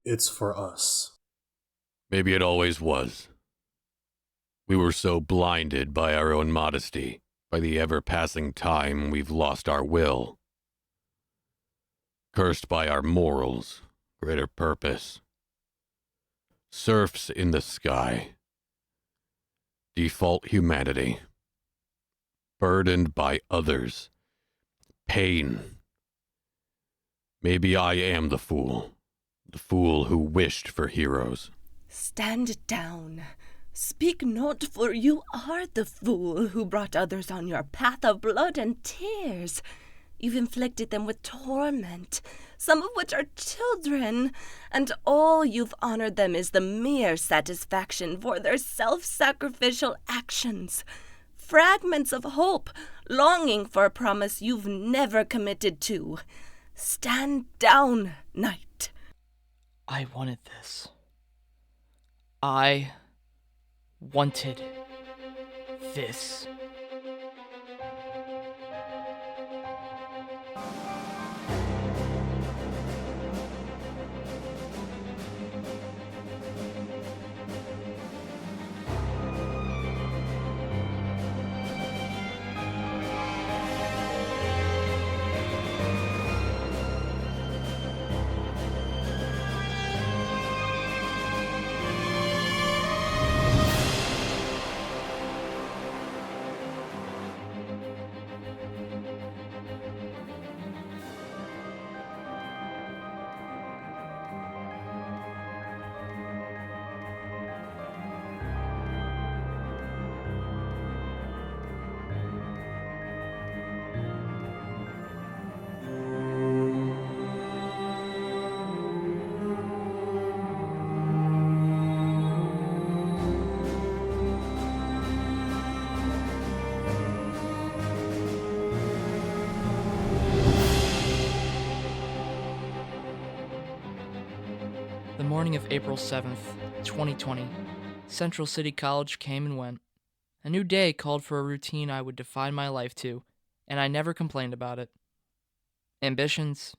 It's for us. Maybe it always was. We were so blinded by our own modesty, by the ever-passing time we've lost our will. Cursed by our morals, greater purpose. Serfs in the sky. Default humanity. Burdened by others. Pain. Maybe I am the fool who wished for heroes. Stand down. Speak not, for you are the fool who brought others on your path of blood and tears. You've inflicted them with torment, some of which are children, and all you've honored them is the mere satisfaction for their self-sacrificial actions. Fragments of hope, longing for a promise you've never committed to. Stand down, knight. I wanted this. I wanted this. The morning of April 7th, 2020, Central City College came and went. A new day called for a routine I would define my life to, and I never complained about it. Ambitions?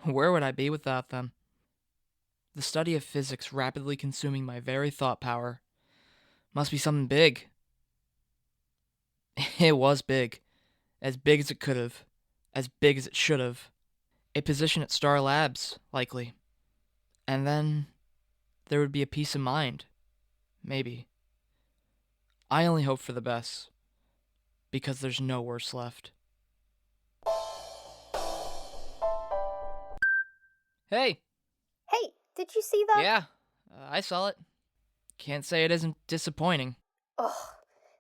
Where would I be without them? The study of physics rapidly consuming my very thought power. Must be something big. It was big. As big as it could have. As big as it should have. A position at Star Labs, likely. And then there would be a peace of mind. Maybe. I only hope for the best. Because there's no worse left. Hey! Hey, did you see that? Yeah, I saw it. Can't say it isn't disappointing. Ugh,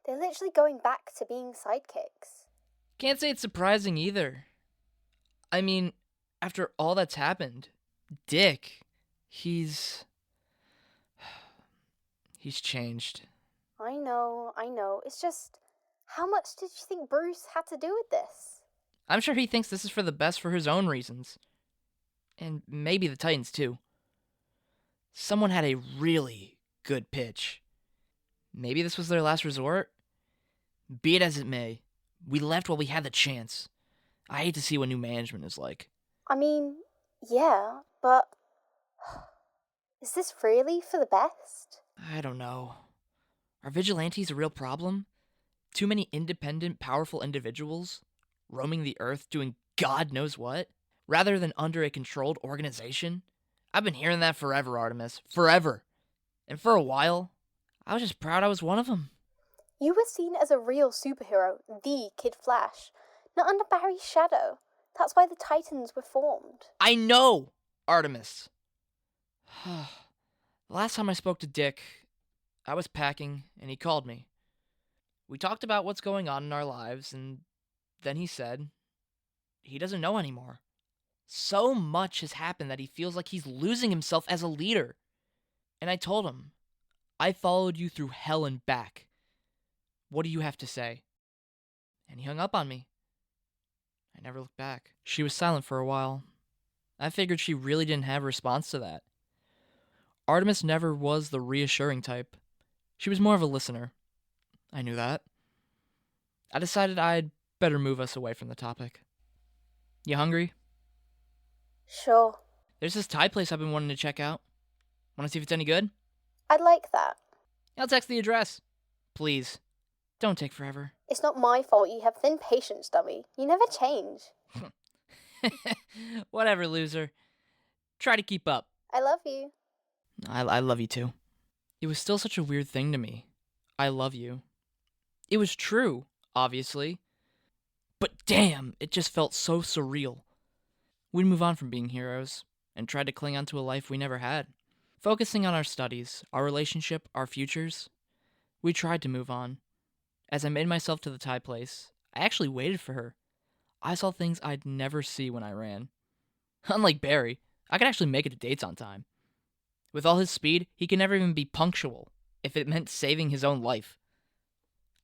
they're literally going back to being sidekicks. Can't say it's surprising either. I mean, after all that's happened, Dick, he's changed. I know. It's just, how much did you think Bruce had to do with this? I'm sure he thinks this is for the best for his own reasons. And maybe the Titans too. Someone had a really good pitch. Maybe this was their last resort? Be it as it may, we left while we had the chance. I hate to see what new management is like. I mean, yeah, but is this really for the best? I don't know. Are vigilantes a real problem? Too many independent, powerful individuals roaming the earth doing God knows what, rather than under a controlled organization? I've been hearing that forever, Artemis. Forever. And for a while, I was just proud I was one of them. You were seen as a real superhero, the Kid Flash, not under Barry's shadow. That's why the Titans were formed. I know, Artemis. The last time I spoke to Dick, I was packing, and he called me. We talked about what's going on in our lives, and then he said he doesn't know anymore. So much has happened that he feels like he's losing himself as a leader. And I told him, I followed you through hell and back. What do you have to say? And he hung up on me. I never looked back. She was silent for a while. I figured she really didn't have a response to that. Artemis never was the reassuring type. She was more of a listener. I knew that. I decided I'd better move us away from the topic. You hungry? Sure. There's this Thai place I've been wanting to check out. Want to see if it's any good? I'd like that. I'll text the address. Please, don't take forever. It's not my fault you have thin patience, dummy. You never change. Whatever, loser. Try to keep up. I love you. I love you too. It was still such a weird thing to me. I love you. It was true, obviously. But damn, it just felt so surreal. We'd move on from being heroes and tried to cling on to a life we never had. Focusing on our studies, our relationship, our futures, we tried to move on. As I made myself to the Thai place, I actually waited for her. I saw things I'd never see when I ran. Unlike Barry, I could actually make it to dates on time. With all his speed, he could never even be punctual, if it meant saving his own life.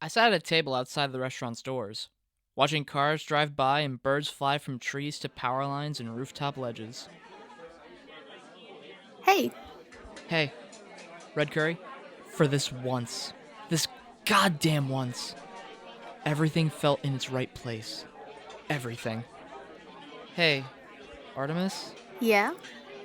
I sat at a table outside the restaurant's doors, watching cars drive by and birds fly from trees to power lines and rooftop ledges. Hey. Hey, red curry? For this once. This goddamn once. Everything felt in its right place. Everything. Hey, Artemis? Yeah?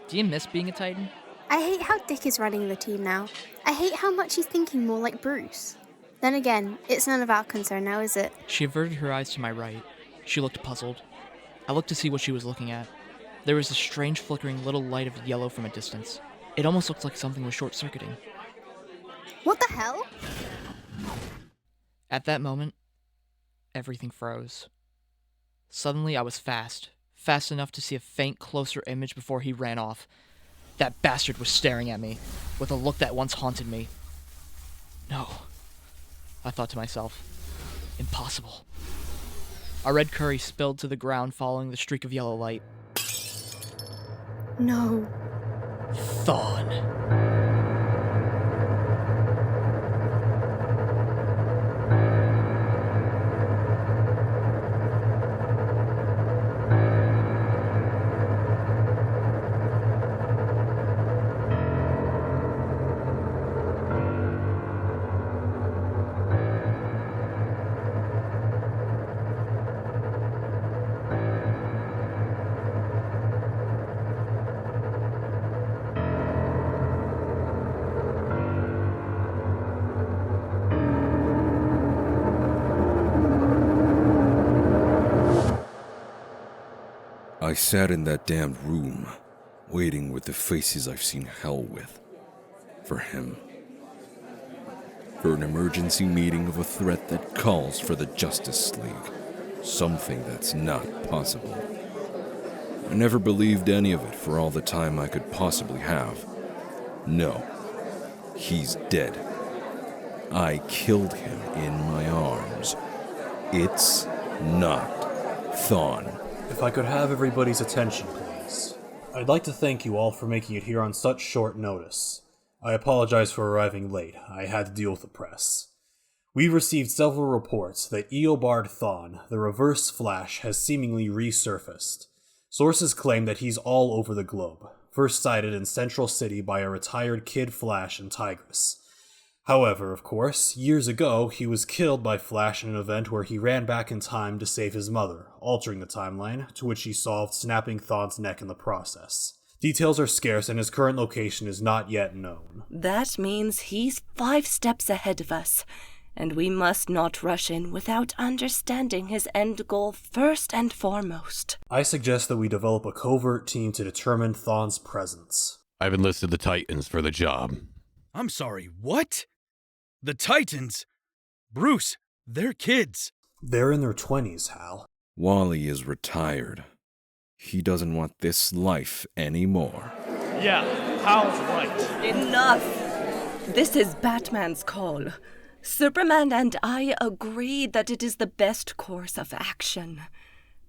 Do you miss being a Titan? I hate how Dick is running the team now. I hate how much he's thinking more like Bruce. Then again, it's none of our concern now, is it? She averted her eyes to my right. She looked puzzled. I looked to see what she was looking at. There was a strange flickering little light of yellow from a distance. It almost looked like something was short-circuiting. What the hell? At that moment, everything froze. Suddenly, I was fast enough to see a faint, closer image before he ran off. That bastard was staring at me, with a look that once haunted me. No, I thought to myself. Impossible. Our red curry spilled to the ground following the streak of yellow light. No. Thawne. I sat in that damned room, waiting with the faces I've seen hell with. For him. For an emergency meeting of a threat that calls for the Justice League. Something that's not possible. I never believed any of it for all the time I could possibly have. No. He's dead. I killed him in my arms. It's not Thawne. If I could have everybody's attention, please. I'd like to thank you all for making it here on such short notice. I apologize for arriving late. I had to deal with the press. We've received several reports that Eobard Thawne, the Reverse Flash, has seemingly resurfaced. Sources claim that he's all over the globe, first sighted in Central City by a retired Kid Flash and Tigress. However, of course, years ago, he was killed by Flash in an event where he ran back in time to save his mother, altering the timeline, to which he solved, snapping Thawne's neck in the process. Details are scarce and his current location is not yet known. That means he's 5 steps ahead of us, and we must not rush in without understanding his end goal first and foremost. I suggest that we develop a covert team to determine Thawne's presence. I've enlisted the Titans for the job. I'm sorry, what? The Titans? Bruce, they're kids. They're in their 20s, Hal. Wally is retired. He doesn't want this life anymore. Yeah, Hal's right. Enough! This is Batman's call. Superman and I agreed that it is the best course of action.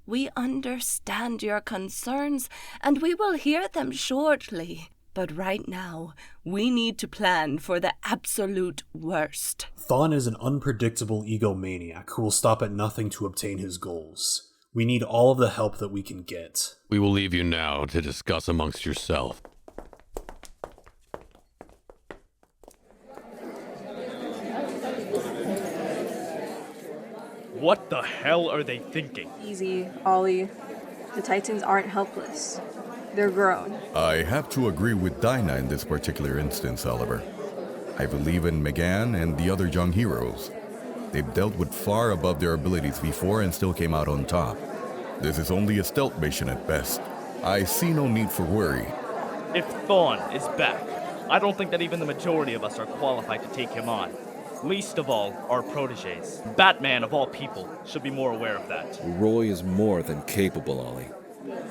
We understand your concerns, and we will hear them shortly. But right now, we need to plan for the absolute worst. Thawne is an unpredictable egomaniac who will stop at nothing to obtain his goals. We need all of the help that we can get. We will leave you now to discuss amongst yourself. What the hell are they thinking? Easy, Ollie. The Titans aren't helpless. They're grown. I have to agree with Dinah in this particular instance, Oliver. I believe in Megan and the other young heroes. They've dealt with far above their abilities before and still came out on top. This is only a stealth mission at best. I see no need for worry. If Thawne is back, I don't think that even the majority of us are qualified to take him on. Least of all, our protégés. Batman, of all people, should be more aware of that. Roy is more than capable, Ollie.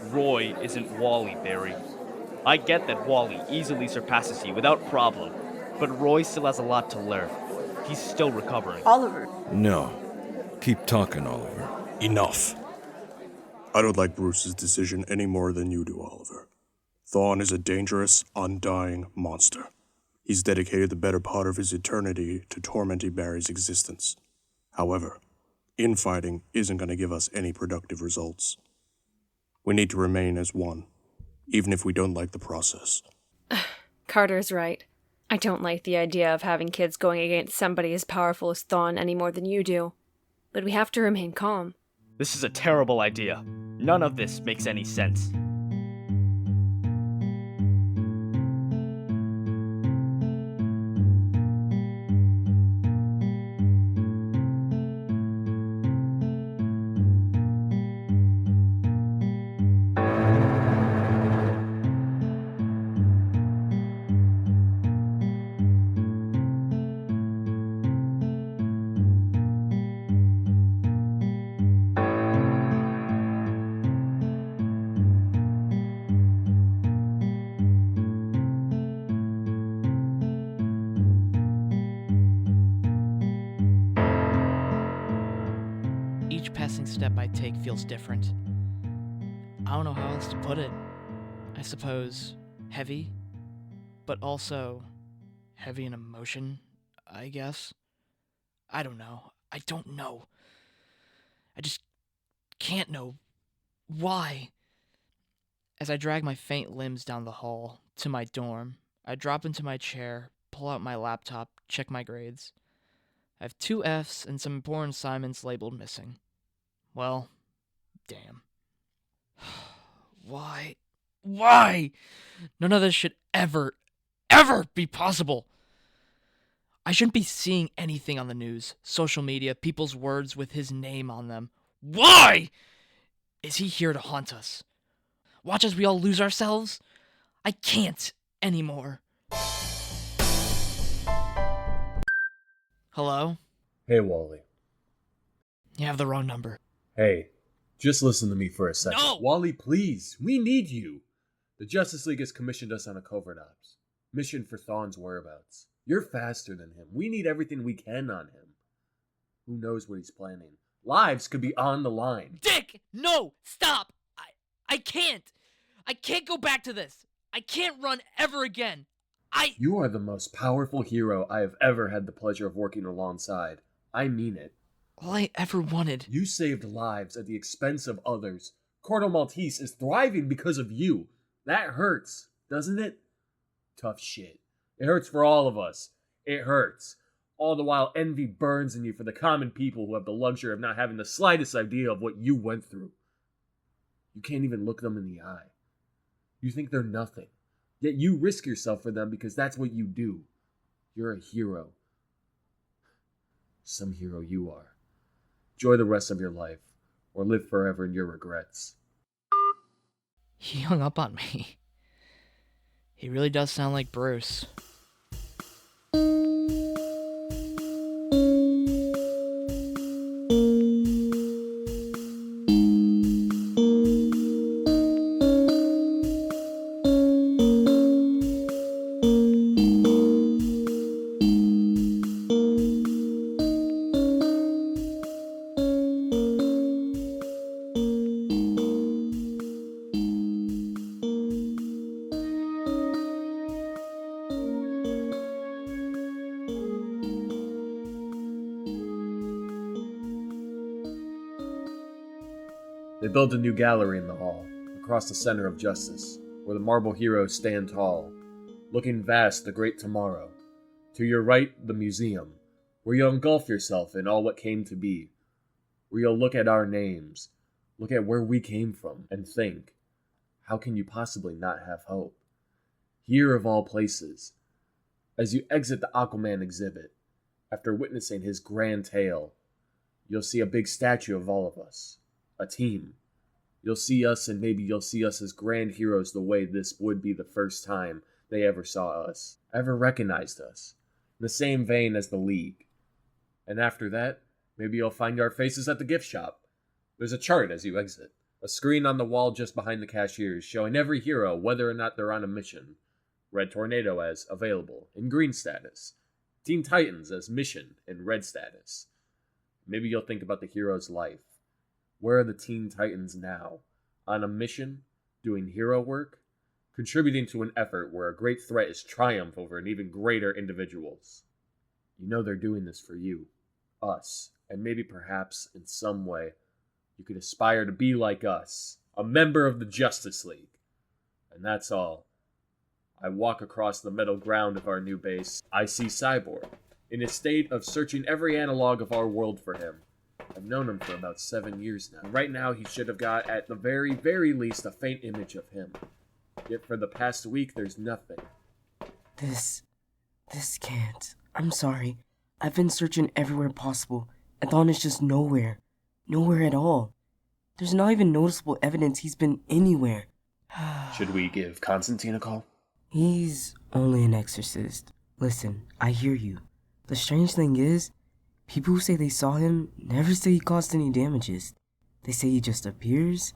Roy isn't Wally, Barry. I get that Wally easily surpasses you without problem, but Roy still has a lot to learn. He's still recovering. Oliver. No. Keep talking, Oliver. Enough. I don't like Bruce's decision any more than you do, Oliver. Thawne is a dangerous, undying monster. He's dedicated the better part of his eternity to tormenting Barry's existence. However, infighting isn't going to give us any productive results. We need to remain as one, even if we don't like the process. Carter's right. I don't like the idea of having kids going against somebody as powerful as Thawne any more than you do. But we have to remain calm. This is a terrible idea. None of this makes any sense. Each passing step I take feels different. I don't know how else to put it. I suppose heavy, but also heavy in emotion, I guess. I don't know. I don't know. I just can't know why. As I drag my faint limbs down the hall to my dorm, I drop into my chair, pull out my laptop, check my grades. I have 2 Fs and some important assignments labeled missing. Well, damn. Why? Why? None of this should ever be possible. I shouldn't be seeing anything on the news, social media, people's words with his name on them. Why? Is he here to haunt us? Watch as we all lose ourselves? I can't anymore. Hello? Hey, Wally. You have the wrong number. Hey, just listen to me for a second. No! Wally, please. We need you. The Justice League has commissioned us on a covert ops mission for Thawne's whereabouts. You're faster than him. We need everything we can on him. Who knows what he's planning? Lives could be on the line. Dick! No! Stop! I can't! I can't go back to this! I can't run ever again! You are the most powerful hero I have ever had the pleasure of working alongside. I mean it. All I ever wanted. You saved lives at the expense of others. Corto Maltese is thriving because of you. That hurts, doesn't it? Tough shit. It hurts for all of us. It hurts. All the while envy burns in you for the common people who have the luxury of not having the slightest idea of what you went through. You can't even look them in the eye. You think they're nothing. Yet you risk yourself for them because that's what you do. You're a hero. Some hero you are. Enjoy the rest of your life, or live forever in your regrets. He hung up on me. He really does sound like Bruce. They built a new gallery in the hall, across the center of justice, where the marble heroes stand tall, looking vast the great tomorrow. To your right, the museum, where you'll engulf yourself in all what came to be, where you'll look at our names, look at where we came from, and think, how can you possibly not have hope? Here of all places, as you exit the Aquaman exhibit, after witnessing his grand tale, you'll see a big statue of all of us, a team. You'll see us, and maybe you'll see us as grand heroes the way this would be the first time they ever saw us, ever recognized us, in the same vein as the League. And after that, maybe you'll find our faces at the gift shop. There's a chart as you exit, a screen on the wall just behind the cashiers showing every hero whether or not they're on a mission. Red Tornado as available in green status. Teen Titans as mission in red status. Maybe you'll think about the hero's life. Where are the Teen Titans now? On a mission? Doing hero work? Contributing to an effort where a great threat is triumph over an even greater individuals. You know they're doing this for you, us, and maybe perhaps in some way you could aspire to be like us, a member of the Justice League. And that's all. I walk across the metal ground of our new base. I see Cyborg, in a state of searching every analog of our world for him. I've known him for about 7 years now. Right now, he should have got, at the very, very least, a faint image of him. Yet for the past week, there's nothing. This can't. I'm sorry. I've been searching everywhere possible, and Thawne is just nowhere. Nowhere at all. There's not even noticeable evidence he's been anywhere. Should we give Constantine a call? He's only an exorcist. Listen, I hear you. The strange thing is, people who say they saw him never say he caused any damages. They say he just appears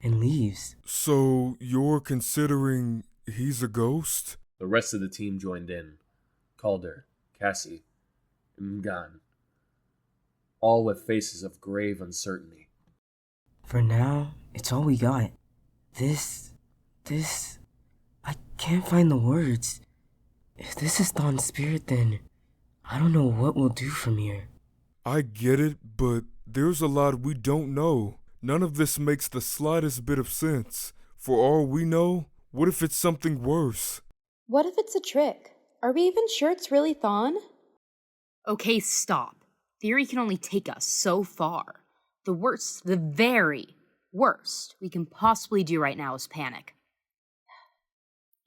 and leaves. So you're considering he's a ghost? The rest of the team joined in. Calder, Cassie, and Mgan. All with faces of grave uncertainty. For now, it's all we got. This... I can't find the words. If this is Thawne's spirit, then I don't know what we'll do from here. I get it, but there's a lot we don't know. None of this makes the slightest bit of sense. For all we know, what if it's something worse? What if it's a trick? Are we even sure it's really Thawne? Okay, stop. Theory can only take us so far. The worst, the very worst we can possibly do right now is panic.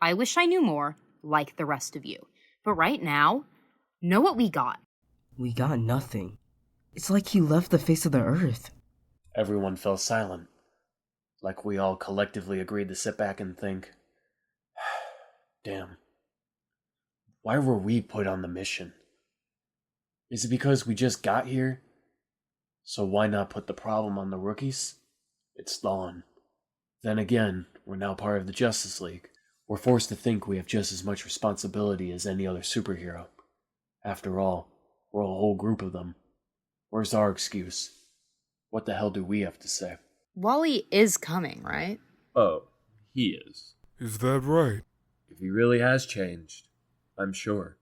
I wish I knew more, like the rest of you. But right now, know what we got. We got nothing. It's like he left the face of the earth. Everyone fell silent, like we all collectively agreed to sit back and think, damn, why were we put on the mission? Is it because we just got here? So why not put the problem on the rookies? It's Thawne. Then again, we're now part of the Justice League. We're forced to think we have just as much responsibility as any other superhero. After all, we're a whole group of them. Where's our excuse? What the hell do we have to say? Wally is coming, right? Oh, he is. Is that right? If he really has changed, I'm sure.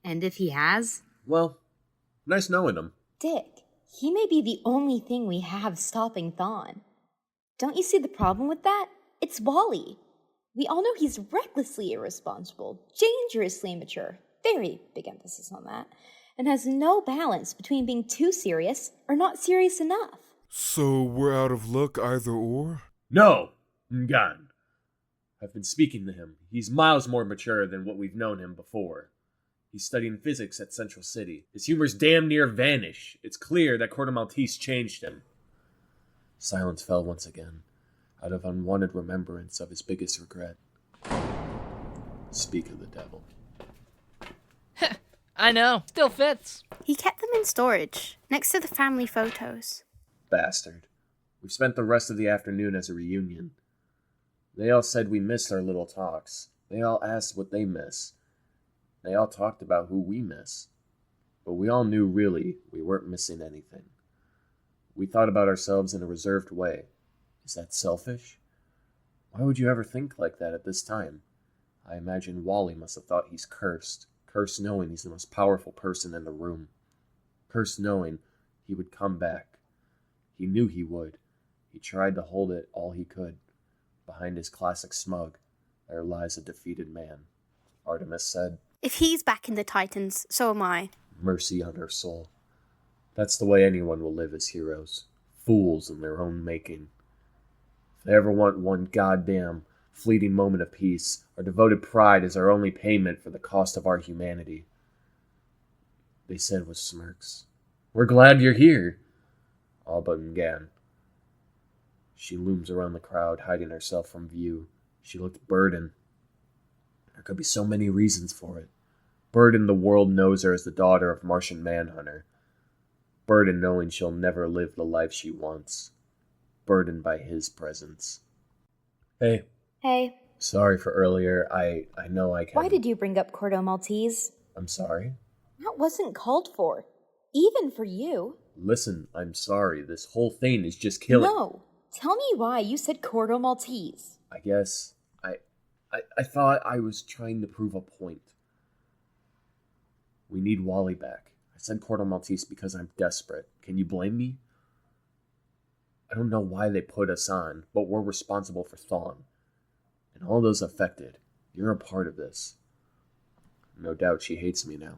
And if he has? Well, nice knowing him. Dick, he may be the only thing we have stopping Thawne. Don't you see the problem with that? It's Wally. We all know he's recklessly irresponsible, dangerously immature, very big emphasis on that, and has no balance between being too serious or not serious enough. So we're out of luck either or? No, Mgan. I've been speaking to him. He's miles more mature than what we've known him before. He's studying physics at Central City. His humor's damn near vanished. It's clear that Corto Maltese changed him. Silence fell once again, out of unwanted remembrance of his biggest regret. Speak of the devil. I know, still fits. He kept them in storage, next to the family photos. Bastard. We've spent the rest of the afternoon as a reunion. They all said we missed our little talks. They all asked what they miss. They all talked about who we miss. But we all knew really we weren't missing anything. We thought about ourselves in a reserved way. Is that selfish? Why would you ever think like that at this time? I imagine Wally must have thought he's cursed. Cursed knowing he's the most powerful person in the room. Cursed knowing he would come back. He knew he would. He tried to hold it all he could. Behind his classic smug, there lies a defeated man. Artemis said, If he's back in the Titans, so am I. Mercy on her soul. That's the way anyone will live as heroes. Fools in their own making. they ever want one goddamn fleeting moment of peace, our devoted pride is our only payment for the cost of our humanity. They said with smirks. We're glad you're here. All but Ngan. She looms around the crowd, hiding herself from view. She looked burdened. There could be so many reasons for it. Burdened the world knows her as the daughter of Martian Manhunter. Burdened knowing she'll never live the life she wants. Burdened by his presence. Hey. Hey. Sorry for earlier. I know I can... Why did you bring up Cordo Maltese? I'm sorry. That wasn't called for. Even for you. Listen, I'm sorry. This whole thing is just killing... No. Tell me why you said Cordo Maltese. I guess... I thought I was trying to prove a point. We need Wally back. I said Cordo Maltese because I'm desperate. Can you blame me? I don't know why they put us on, but we're responsible for Thawne. And all those affected. You're a part of this. No doubt she hates me now.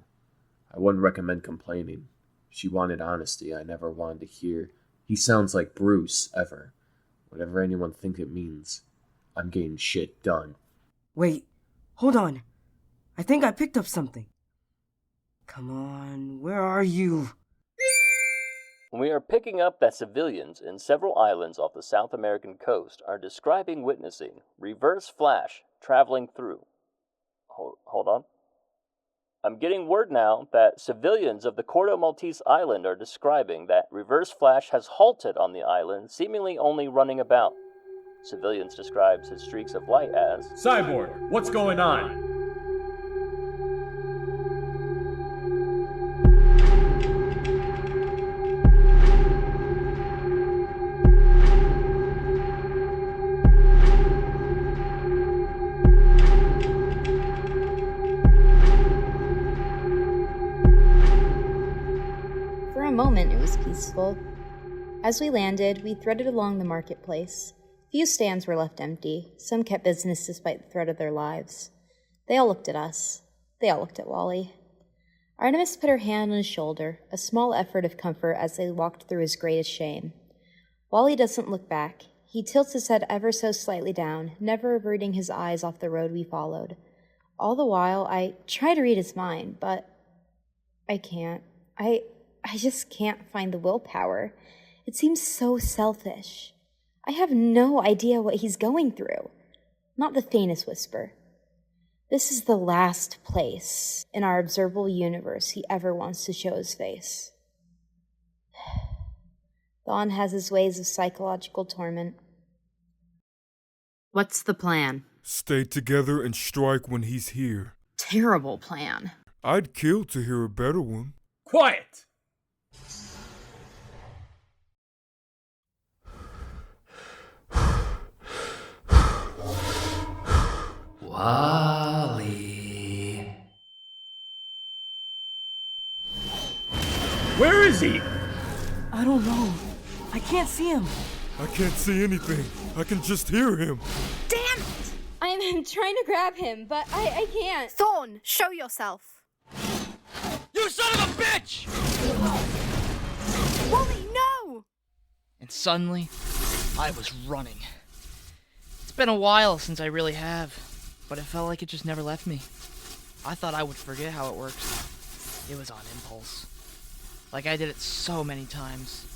I wouldn't recommend complaining. She wanted honesty I never wanted to hear. He sounds like Bruce, ever. Whatever anyone think it means. I'm getting shit done. Wait, hold on. I think I picked up something. Come on, where are you? We are picking up that civilians in several islands off the South American coast are describing witnessing reverse flash traveling through. Hold on. I'm getting word now that civilians of the Cordo Maltese Island are describing that reverse flash has halted on the island, seemingly only running about. Civilians describes his streaks of light as... Cyborg, what's going on? For a moment, it was peaceful. As we landed, we threaded along the marketplace. Few stands were left empty. Some kept business despite the threat of their lives. They all looked at us. They all looked at Wally. Artemis put her hand on his shoulder, a small effort of comfort as they walked through his greatest shame. Wally doesn't look back. He tilts his head ever so slightly down, never averting his eyes off the road we followed. All the while, I try to read his mind, but I can't. I just can't find the willpower. It seems so selfish. I have no idea what he's going through. Not the faintest whisper. This is the last place in our observable universe he ever wants to show his face. Thawne has his ways of psychological torment. What's the plan? Stay together and strike when he's here. Terrible plan. I'd kill to hear a better one. Quiet! Wally. Where is he? I don't know. I can't see him. I can't see anything. I can just hear him. Damn it! I'm trying to grab him, but I can't. Thawne, show yourself. You son of a bitch! Wally, no! And suddenly, I was running. It's been a while since I really have, but it felt like it just never left me. I thought I would forget how it works. It was on impulse. Like I did it so many times.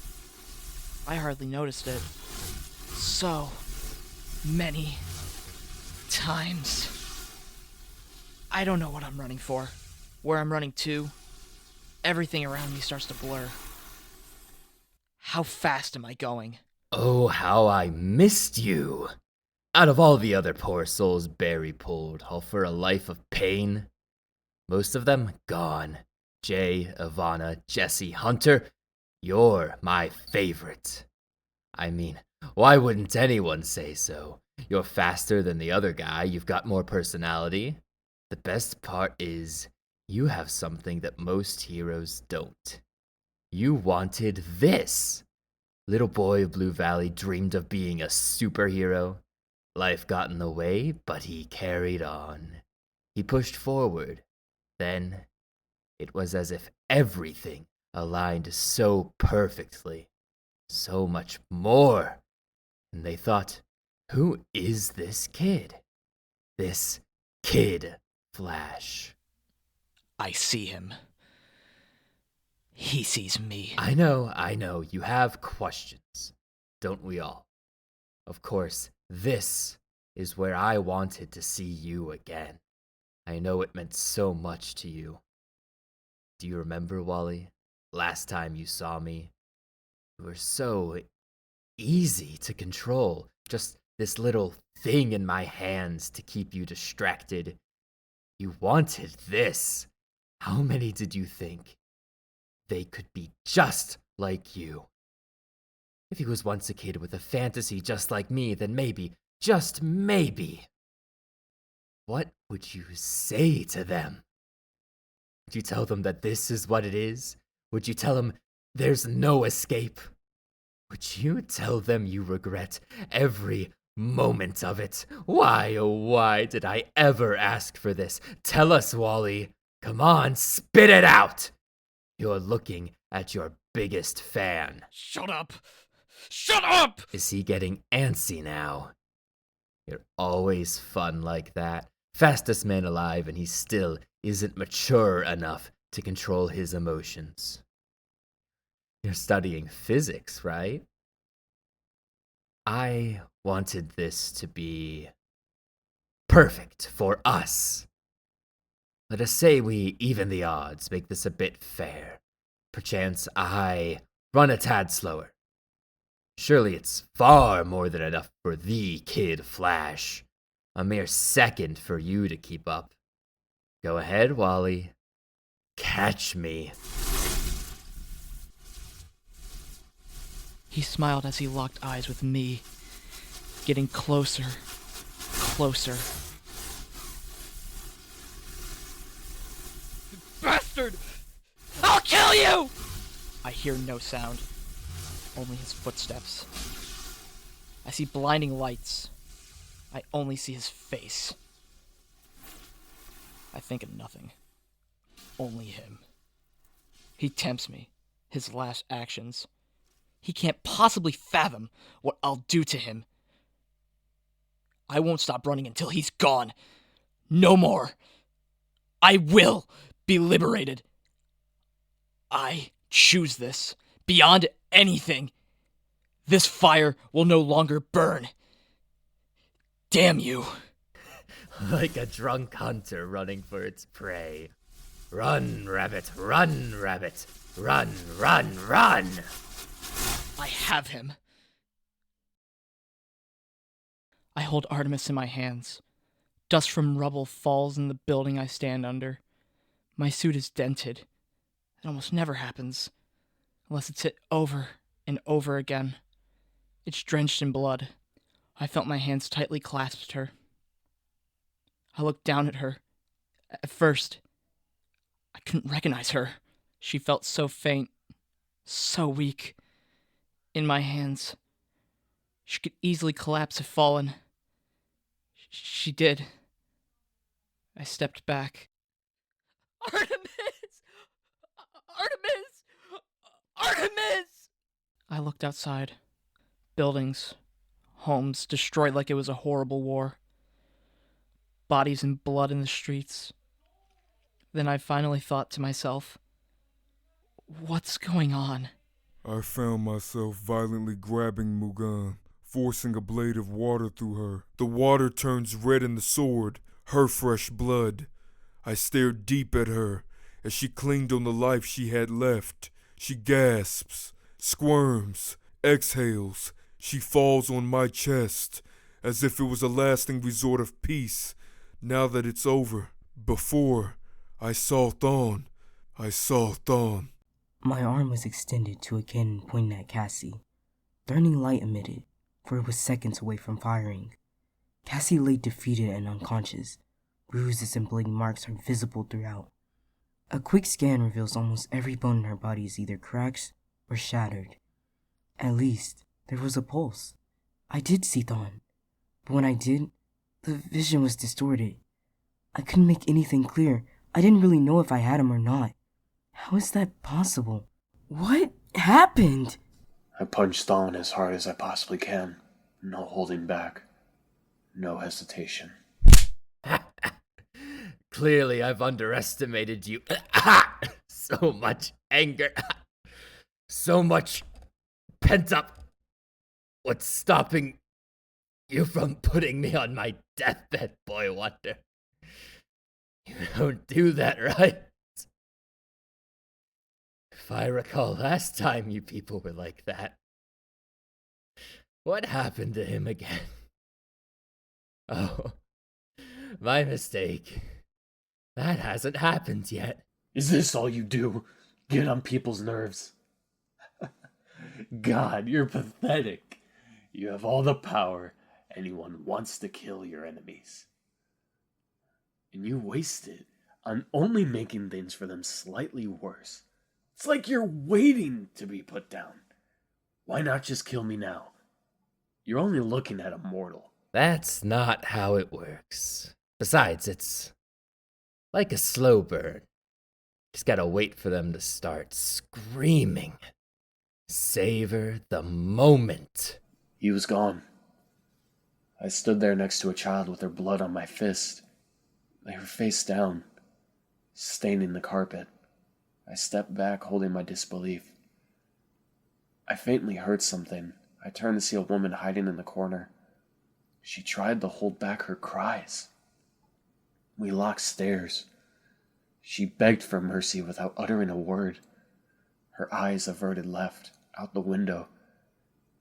I hardly noticed it. So many times. I don't know what I'm running for, where I'm running to. Everything around me starts to blur. How fast am I going? Oh, how I missed you. Out of all the other poor souls Barry pulled, all for a life of pain. Most of them gone. Jay, Ivana, Jesse, Hunter. You're my favorite. I mean, why wouldn't anyone say so? You're faster than the other guy, you've got more personality. The best part is, you have something that most heroes don't. You wanted this. Little boy of Blue Valley dreamed of being a superhero. Life got in the way, but he carried on. He pushed forward. Then, it was as if everything aligned so perfectly. So much more. And they thought, Who is this kid? This Kid Flash. I see him. He sees me. I know, you have questions. Don't we all? Of course, this is where I wanted to see you again. I know it meant so much to you. Do you remember, Wally? Last time you saw me? You were so easy to control. Just this little thing in my hands to keep you distracted. You wanted this. How many did you think? They could be just like you. If he was once a kid with a fantasy just like me, then maybe, just maybe. What would you say to them? Would you tell them that this is what it is? Would you tell them there's no escape? Would you tell them you regret every moment of it? Why, oh why did I ever ask for this? Tell us, Wally. Come on, spit it out! You're looking at your biggest fan. Shut up! Shut up! Is he getting antsy now? You're always fun like that. Fastest man alive, and he still isn't mature enough to control his emotions. You're studying physics, right? I wanted this to be perfect for us. Let us say we even the odds, make this a bit fair. Perchance I run a tad slower. Surely it's far more than enough for the Kid Flash. A mere second for you to keep up. Go ahead, Wally. Catch me. He smiled as he locked eyes with me, getting closer, closer. Bastard! I'll kill you! I hear no sound, only his footsteps. I see blinding lights. I only see his face. I think of nothing. Only him. He tempts me, his last actions. He can't possibly fathom what I'll do to him. I won't stop running until he's gone. No more. I will be liberated. I choose this beyond anything. This fire will no longer burn. Damn you. Like a drunk hunter running for its prey. Run, rabbit, run, rabbit. Run, run, run! I have him. I hold Artemis in my hands. Dust from rubble falls in the building I stand under. My suit is dented. It almost never happens, unless it's hit over and over again. It's drenched in blood. I felt my hands tightly clasped her. I looked down at her. At first, I couldn't recognize her. She felt so faint, so weak. In my hands. She could easily collapse if fallen. She did. I stepped back. Artemis! Artemis! Artemis! I looked outside. Buildings, homes destroyed like it was a horrible war. Bodies and blood in the streets. Then I finally thought to myself, what's going on? I found myself violently grabbing Mugan, forcing a blade of water through her. The water turns red in the sword, her fresh blood. I stared deep at her as she clinged on the life she had left. She gasps, squirms, exhales. She falls on my chest as if it was a lasting resort of peace. Now that it's over, before I saw Thawne. My arm was extended to a cannon pointing at Cassie. Burning light emitted, for it was seconds away from firing. Cassie lay defeated and unconscious. Bruises and bleeding marks are visible throughout. A quick scan reveals almost every bone in her body is either cracked or shattered. At least, there was a pulse. I did see Thawne, but when I did, the vision was distorted. I couldn't make anything clear. I didn't really know if I had him or not. How is that possible? What happened? I punched Thawne as hard as I possibly can. No holding back. no hesitation. Clearly, I've underestimated you. So much anger. So much pent up. What's stopping you from putting me on my deathbed, boy wonder? You don't do that, right? If I recall last time you people were like that. What happened to him again? Oh, my mistake. That hasn't happened yet. Is this all you do? Get on people's nerves? God, you're pathetic. You have all the power. Anyone wants to kill your enemies. And you waste it on only making things for them slightly worse. It's like you're waiting to be put down. Why not just kill me now? You're only looking at a mortal. That's not how it works. Besides, it's like a slow burn. Just gotta wait for them to start screaming. Savor the moment. He was gone. I stood there next to a child with her blood on my fist. They were face down, staining the carpet. I stepped back, holding my disbelief. I faintly heard something. I turned to see a woman hiding in the corner. She tried to hold back her cries. We locked stares. She begged for mercy without uttering a word. Her eyes averted left, out the window.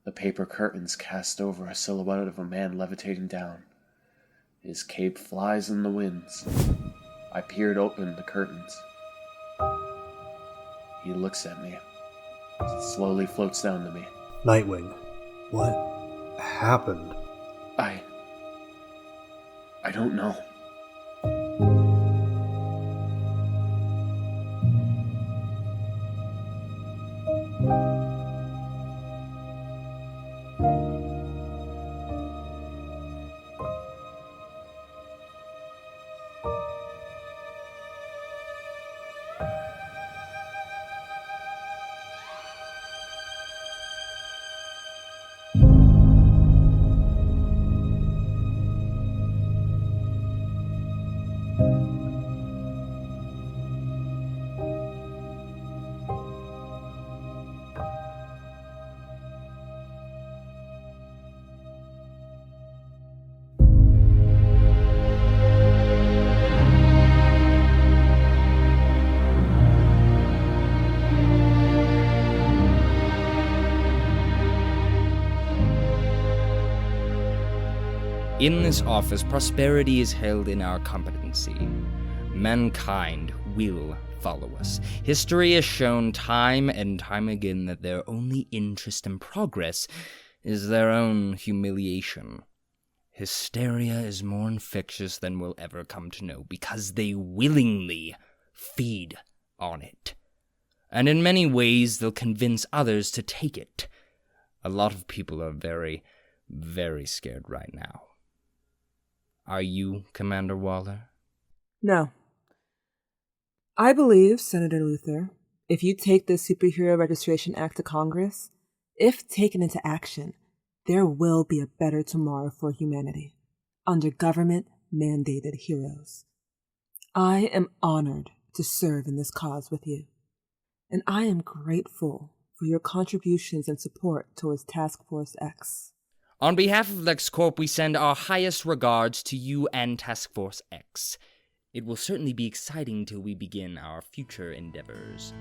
The paper curtains cast over a silhouette of a man levitating down. His cape flies in the winds. I peered open the curtains. He looks at me. Slowly floats down to me. Nightwing, what happened? I don't know. In this office, prosperity is held in our competency. Mankind will follow us. History has shown time and time again that their only interest and progress is their own humiliation. Hysteria is more infectious than we'll ever come to know because they willingly feed on it. And in many ways, they'll convince others to take it. A lot of people are very, very scared right now. Are you, Commander Waller? No. I believe, Senator Luther, if you take the Superhero Registration Act to Congress, if taken into action, there will be a better tomorrow for humanity, under government-mandated heroes. I am honored to serve in this cause with you, and I am grateful for your contributions and support towards Task Force X. On behalf of LexCorp, we send our highest regards to you and Task Force X. It will certainly be exciting till we begin our future endeavors.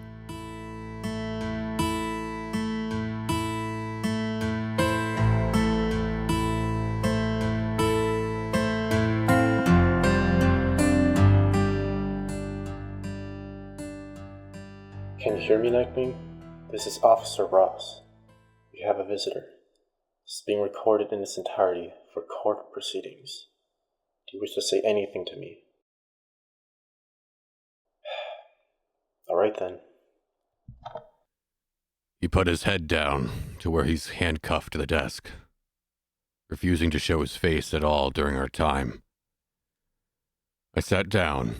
Can you hear me, Nightwing? This is Officer Ross. You have a visitor. This is being recorded in its entirety for court proceedings. Do you wish to say anything to me? Alright then. He put his head down to where he's handcuffed to the desk, refusing to show his face at all during our time. I sat down,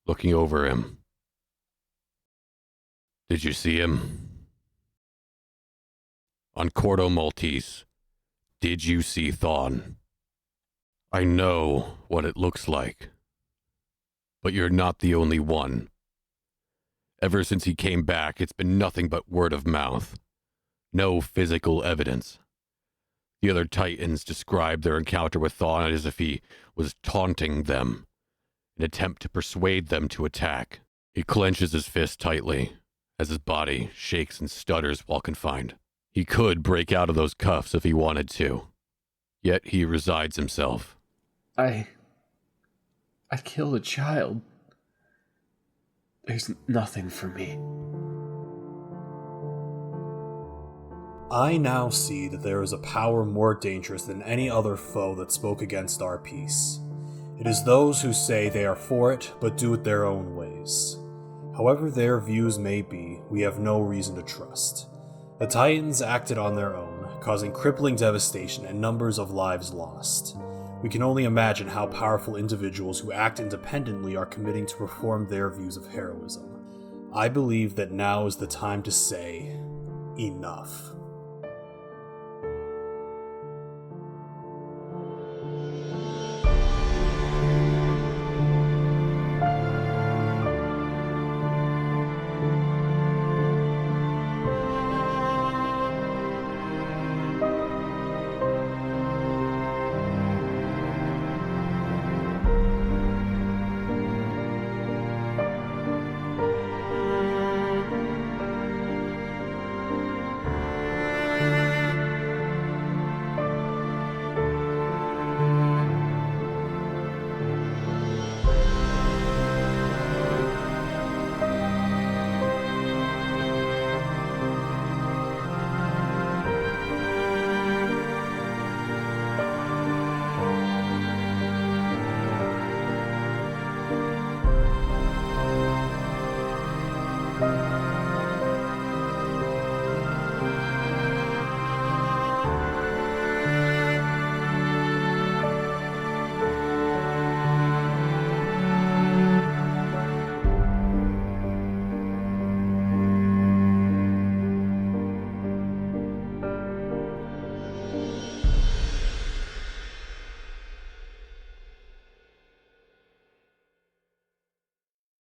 looking over him. Did you see him? On Cordo Maltese, did you see Thawne? I know what it looks like. But you're not the only one. Ever since he came back, it's been nothing but word of mouth. No physical evidence. The other Titans described their encounter with Thawne as if he was taunting them, an attempt to persuade them to attack. He clenches his fist tightly, as his body shakes and stutters while confined. He could break out of those cuffs if he wanted to. Yet he resides himself. I killed a child. There's nothing for me. I now see that there is a power more dangerous than any other foe that spoke against our peace. It is those who say they are for it, but do it their own ways. However their views may be, we have no reason to trust. The Titans acted on their own, causing crippling devastation and numbers of lives lost. We can only imagine how powerful individuals who act independently are committing to perform their views of heroism. I believe that now is the time to say, enough.